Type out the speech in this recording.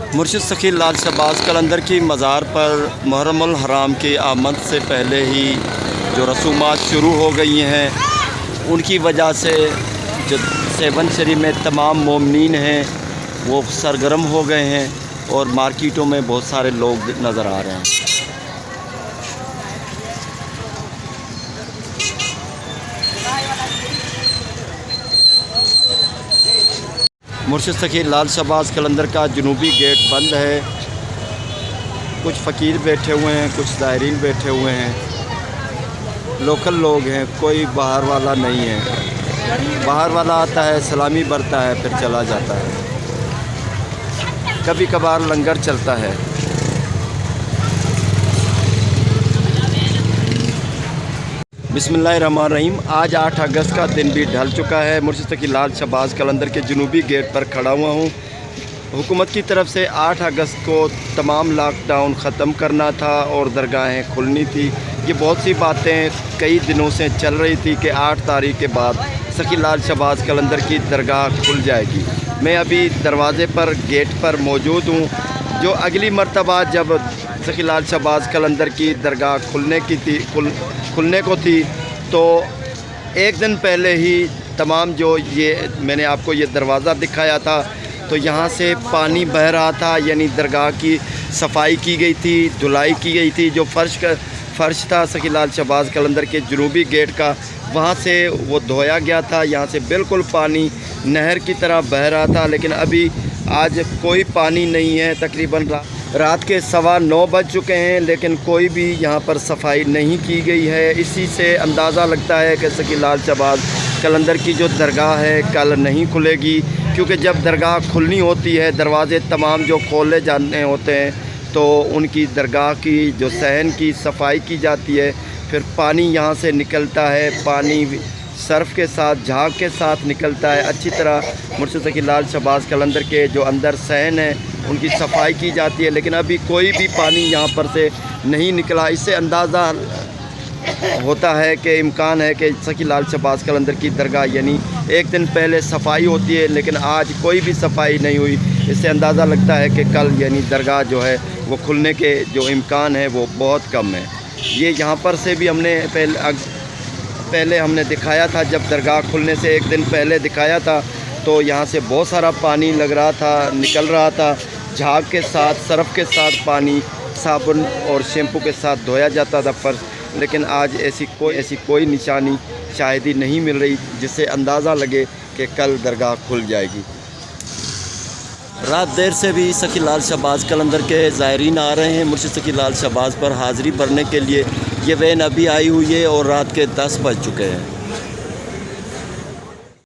مرشد سخی لال شہباز قلندر کی مزار پر محرم الحرام کی آمد سے پہلے ہی جو رسومات شروع ہو گئی ہیں، ان کی وجہ سے جو سیون شری میں تمام مومنین ہیں وہ سرگرم ہو گئے ہیں اور مارکیٹوں میں بہت سارے لوگ نظر آ رہے ہیں۔ مرشد سخی لال شہباز قلندر کا جنوبی گیٹ بند ہے۔ کچھ فقیر بیٹھے ہوئے ہیں، کچھ زائرین بیٹھے ہوئے ہیں، لوکل لوگ ہیں، کوئی باہر والا نہیں ہے۔ باہر والا آتا ہے، سلامی برتا ہے، پھر چلا جاتا ہے۔ کبھی کبھار لنگر چلتا ہے۔ بسم اللہ الرحمن الرحیم۔ آج 8 اگست کا دن بھی ڈھل چکا ہے۔ مرشد سخی لال شہباز قلندر کے جنوبی گیٹ پر کھڑا ہوا ہوں۔ حکومت کی طرف سے 8 اگست کو تمام لاک ڈاؤن ختم کرنا تھا اور درگاہیں کھلنی تھی۔ یہ بہت سی باتیں کئی دنوں سے چل رہی تھی کہ 8 تاریخ کے بعد سخی لال شہباز قلندر کی درگاہ کھل جائے گی۔ میں ابھی دروازے پر گیٹ پر موجود ہوں۔ جو اگلی مرتبہ جب سخی لال شہباز قلندر کی درگاہ کھلنے کو تھی تو ایک دن پہلے ہی تمام جو میں نے آپ کو یہ دروازہ دکھایا تھا تو یہاں سے پانی بہہ رہا تھا، یعنی درگاہ کی صفائی کی گئی تھی، دھلائی کی گئی تھی۔ جو فرش تھا سخی لال شہباز قلندر کے جنوبی گیٹ کا، وہاں سے وہ دھویا گیا تھا۔ یہاں سے بالکل پانی نہر کی طرح بہہ رہا تھا، لیکن ابھی آج کوئی پانی نہیں ہے۔ تقریباً رات کے 9:15 بج چکے ہیں، لیکن کوئی بھی یہاں پر صفائی نہیں کی گئی ہے۔ اسی سے اندازہ لگتا ہے کہ سخی لال شہباز قلندر کی جو درگاہ ہے کل نہیں کھلے گی، کیونکہ جب درگاہ کھلنی ہوتی ہے، دروازے تمام جو کھولے جانے ہوتے ہیں تو ان کی درگاہ کی جو صحن کی صفائی کی جاتی ہے، پھر پانی یہاں سے نکلتا ہے، پانی صرف کے ساتھ جھاگ کے ساتھ نکلتا ہے۔ اچھی طرح مرشد سخی لال شہباز قلندر کے جو اندر صحن ہے ان کی صفائی کی جاتی ہے، لیکن ابھی کوئی بھی پانی یہاں پر سے نہیں نکلا۔ اس سے اندازہ ہوتا ہے کہ امکان ہے کہ سخی لال شہباز قلندر کی درگاہ یعنی ایک دن پہلے صفائی ہوتی ہے، لیکن آج کوئی بھی صفائی نہیں ہوئی۔ اس سے اندازہ لگتا ہے کہ کل یعنی درگاہ جو ہے وہ کھلنے کے جو امکان ہے وہ بہت کم ہے۔ یہ یہاں پر سے بھی ہم نے پہلے ہم نے دکھایا تھا، جب درگاہ کھلنے سے ایک دن پہلے دکھایا تھا تو یہاں سے بہت سارا پانی لگ رہا تھا، نکل رہا تھا، جھاگ کے ساتھ، صرف کے ساتھ پانی صابن اور شیمپو کے ساتھ دھویا جاتا تھا فرش، لیکن آج ایسی کوئی نشانی شاہدی نہیں مل رہی جس سے اندازہ لگے کہ کل درگاہ کھل جائے گی۔ رات دیر سے بھی سخی لال شہباز قلندر کے زائرین آ رہے ہیں مرشد سخی لال شہباز پر حاضری بھرنے کے لیے۔ یہ وین ابھی آئی ہوئی ہے اور رات کے 10 بج چکے ہیں۔